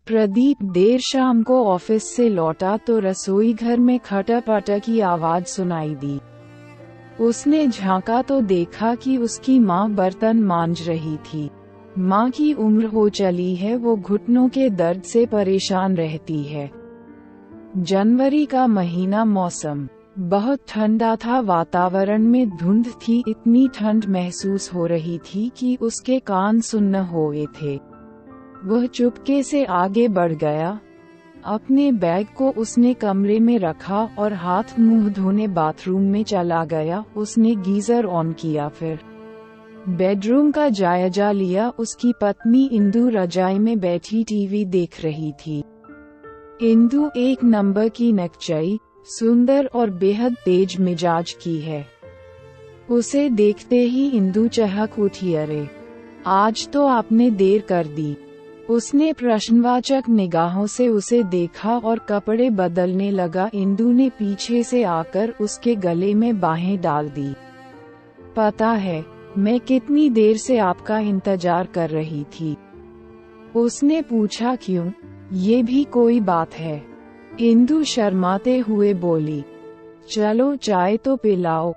प्रदीप देर शाम को ऑफिस से लौटा तो रसोई घर में खटपट की आवाज सुनाई दी। उसने झांका तो देखा कि उसकी माँ बर्तन मांज रही थी। माँ की उम्र हो चली है, वो घुटनों के दर्द से परेशान रहती है। जनवरी का महीना, मौसम बहुत ठंडा था, वातावरण में धुंध थी। इतनी ठंड महसूस हो रही थी कि उसके कान सुन्न हो गए थे। वह चुपके से आगे बढ़ गया। अपने बैग को उसने कमरे में रखा और हाथ मुंह धोने बाथरूम में चला गया। उसने गीजर ऑन किया, फिर बेडरूम का जायजा लिया। उसकी पत्नी इंदु रजाई में बैठी टीवी देख रही थी। इंदु एक नंबर की नकचई, सुंदर और बेहद तेज मिजाज की है। उसे देखते ही इंदु चहक उठी। अरे, आज तो आपने देर कर दी। उसने प्रश्नवाचक निगाहों से उसे देखा और कपड़े बदलने लगा। इंदु ने पीछे से आकर उसके गले में बाहें डाल दी। पता है, मैं कितनी देर से आपका इंतजार कर रही थी। उसने पूछा। क्यों, ये भी कोई बात है? इंदु शर्माते हुए बोली। चलो चाय तो पिलाओ,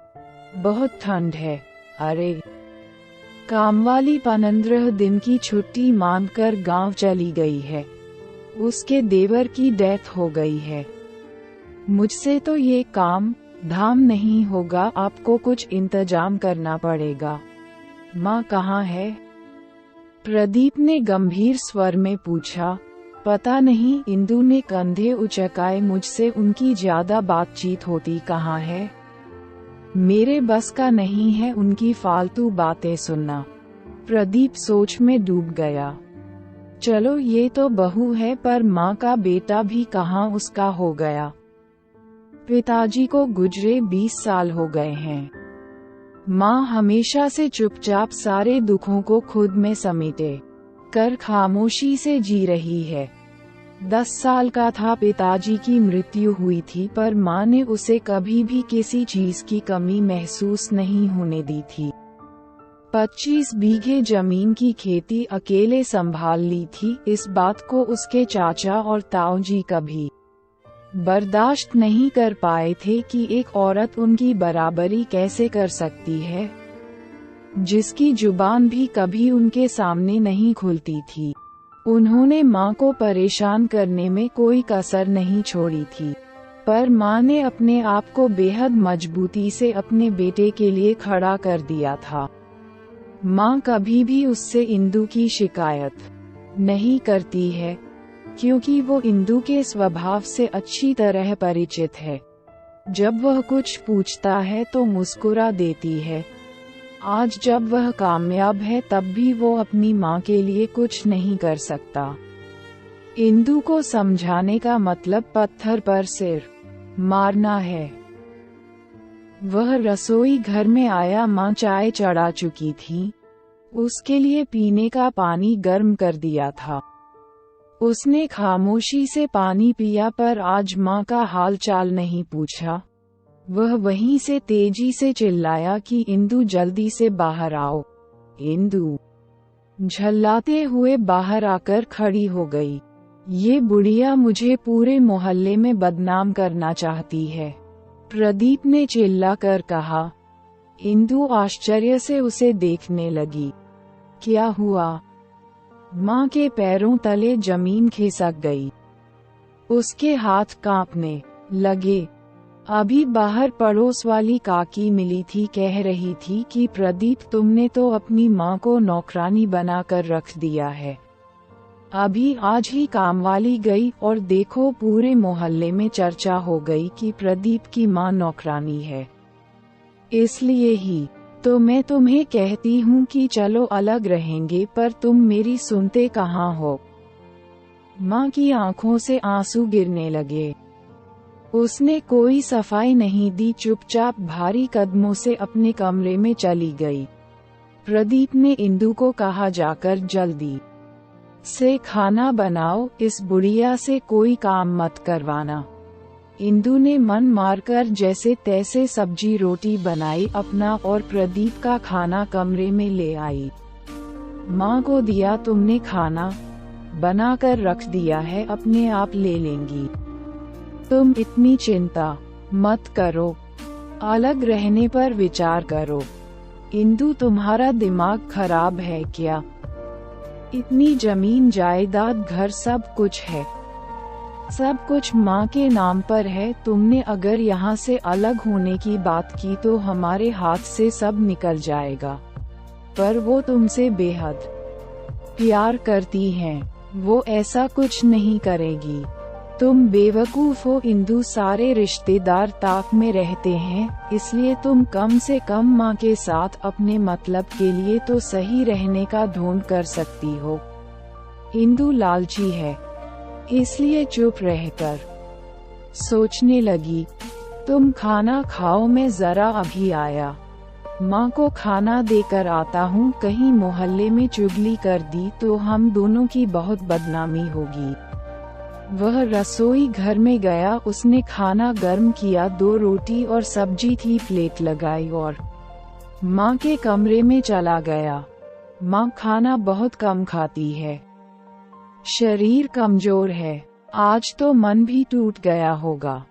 बहुत ठंड है। अरे, कामवाली 15 दिन की छुट्टी मांगकर गांव चली गई है। उसके देवर की डेथ हो गई है। मुझसे तो ये काम धाम नहीं होगा, आपको कुछ इंतजाम करना पड़ेगा। माँ कहाँ है? प्रदीप ने गंभीर स्वर में पूछा। पता नहीं, इंदु ने कंधे उचकाए। मुझसे उनकी ज्यादा बातचीत होती कहाँ है। मेरे बस का नहीं है उनकी फालतू बातें सुनना। प्रदीप सोच में डूब गया। चलो ये तो बहू है, पर माँ का बेटा भी कहाँ उसका हो गया। पिताजी को गुजरे 20 साल हो गए हैं। माँ हमेशा से चुपचाप सारे दुखों को खुद में समेटे कर खामोशी से जी रही है। 10 साल का था पिताजी की मृत्यु हुई थी, पर माँ ने उसे कभी भी किसी चीज की कमी महसूस नहीं होने दी थी। 25 बीघे जमीन की खेती अकेले संभाल ली थी। इस बात को उसके चाचा और ताऊ जी कभी बर्दाश्त नहीं कर पाए थे कि एक औरत उनकी बराबरी कैसे कर सकती है, जिसकी जुबान भी कभी उनके सामने नहीं खुलती थी। उन्होंने माँ को परेशान करने में कोई कसर नहीं छोड़ी थी, पर माँ ने अपने आप को बेहद मजबूती से अपने बेटे के लिए खड़ा कर दिया था। माँ कभी भी उससे इंदु की शिकायत नहीं करती है, क्योंकि वो इंदु के स्वभाव से अच्छी तरह परिचित है। जब वह कुछ पूछता है तो मुस्कुरा देती है। आज जब वह कामयाब है, तब भी वो अपनी माँ के लिए कुछ नहीं कर सकता। इंदु को समझाने का मतलब पत्थर पर सिर मारना है। वह रसोई घर में आया। माँ चाय चढ़ा चुकी थी। उसके लिए पीने का पानी गर्म कर दिया था। उसने खामोशी से पानी पिया, पर आज माँ का हाल चाल नहीं पूछा। वह वहीं से तेजी से चिल्लाया कि इंदु जल्दी से बाहर आओ। इंदु झल्लाते हुए बाहर आकर खड़ी हो गई। ये बुढ़िया मुझे पूरे मोहल्ले में बदनाम करना चाहती है, प्रदीप ने चिल्लाकर कहा। इंदु आश्चर्य से उसे देखने लगी। क्या हुआ? माँ के पैरों तले जमीन खिसक गई। उसके हाथ कांपने लगे। अभी बाहर पड़ोस वाली काकी मिली थी, कह रही थी कि प्रदीप, तुमने तो अपनी माँ को नौकरानी बनाकर रख दिया है। अभी आज ही कामवाली गई और देखो पूरे मोहल्ले में चर्चा हो गई कि प्रदीप की माँ नौकरानी है। इसलिए ही तो मैं तुम्हें कहती हूँ कि चलो अलग रहेंगे, पर तुम मेरी सुनते कहाँ हो। माँ की आंखों से आंसू गिरने लगे। उसने कोई सफाई नहीं दी, चुपचाप भारी कदमों से अपने कमरे में चली गई। प्रदीप ने इंदु को कहा, जाकर जल्दी से खाना बनाओ, इस बुढ़िया से कोई काम मत करवाना। इंदु ने मन मारकर जैसे तैसे सब्जी रोटी बनाई, अपना और प्रदीप का खाना कमरे में ले आई। माँ को दिया तुमने खाना? बनाकर रख दिया है, अपने आप ले लेंगी। तुम इतनी चिंता मत करो, अलग रहने पर विचार करो। इंदु, तुम्हारा दिमाग खराब है क्या? इतनी जमीन जायदाद घर सब कुछ है, सब कुछ माँ के नाम पर है। तुमने अगर यहाँ से अलग होने की बात की तो हमारे हाथ से सब निकल जाएगा। पर वो तुमसे बेहद प्यार करती हैं, वो ऐसा कुछ नहीं करेगी। तुम बेवकूफ हो इंदु, सारे रिश्तेदार ताक में रहते हैं, इसलिए तुम कम से कम माँ के साथ अपने मतलब के लिए तो सही रहने का ढोंग कर सकती हो। इंदु लालची है, इसलिए चुप रहकर सोचने लगी। तुम खाना खाओ, मैं जरा अभी आया। माँ को खाना देकर आता हूँ, कहीं मोहल्ले में चुगली कर दी तो हम दोनों की बहुत बदनामी होगी। वह रसोई घर में गया, उसने खाना गर्म किया, 2 रोटी और सब्जी थी, प्लेट लगाई और माँ के कमरे में चला गया। माँ खाना बहुत कम खाती है, शरीर कमजोर है, आज तो मन भी टूट गया होगा।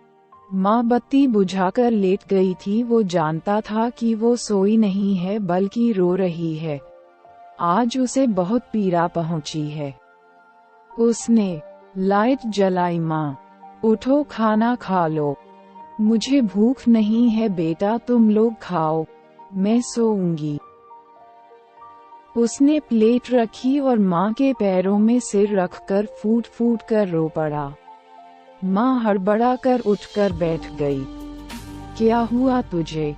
माँ बत्ती बुझाकर लेट गई थी, वो जानता था कि वो सोई नहीं है बल्कि रो रही है। आज उसे बहुत पीड़ा पहुंची है। उसने लाइट जलाई। माँ उठो, खाना खा लो। मुझे भूख नहीं है बेटा, तुम लोग खाओ, मैं सोऊंगी। उसने प्लेट रखी और माँ के पैरों में सिर रखकर फूट फूट कर रो पड़ा। माँ हड़बड़ा कर उठकर बैठ गई। क्या हुआ तुझे?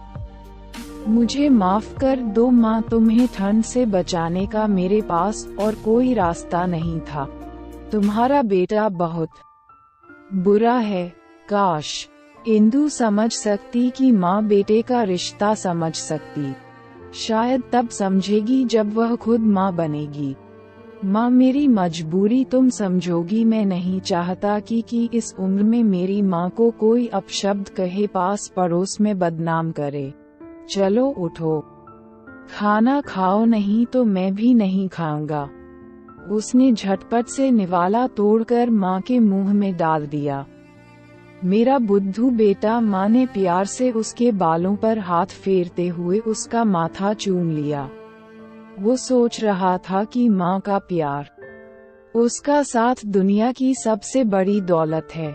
मुझे माफ कर दो माँ, तुम्हें ठंड से बचाने का मेरे पास और कोई रास्ता नहीं था। तुम्हारा बेटा बहुत बुरा है। काश इंदु समझ सकती कि माँ बेटे का रिश्ता समझ सकती। शायद तब समझेगी जब वह खुद माँ बनेगी। माँ, मेरी मजबूरी तुम समझोगी। मैं नहीं चाहता कि इस उम्र में मेरी माँ को कोई अपशब्द कहे, पास पड़ोस में बदनाम करे। चलो उठो, खाना खाओ, नहीं तो मैं भी नहीं खाऊंगा। उसने झटपट से निवाला तोड़कर माँ के मुंह में डाल दिया। मेरा बुद्धू बेटा, माँ ने प्यार से उसके बालों पर हाथ फेरते हुए उसका माथा चूम लिया। वो सोच रहा था कि माँ का प्यार, उसका साथ दुनिया की सबसे बड़ी दौलत है।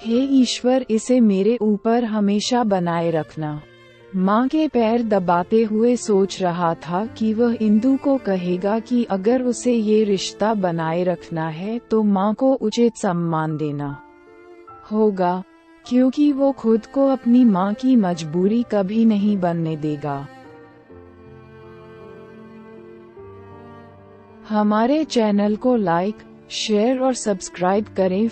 हे ईश्वर, इसे मेरे ऊपर हमेशा बनाए रखना। माँ के पैर दबाते हुए सोच रहा था कि वह इंदु को कहेगा कि अगर उसे ये रिश्ता बनाए रखना है तो माँ को उचित सम्मान देना होगा, क्योंकि वो खुद को अपनी माँ की मजबूरी कभी नहीं बनने देगा। हमारे चैनल को लाइक, शेयर और सब्सक्राइब करें।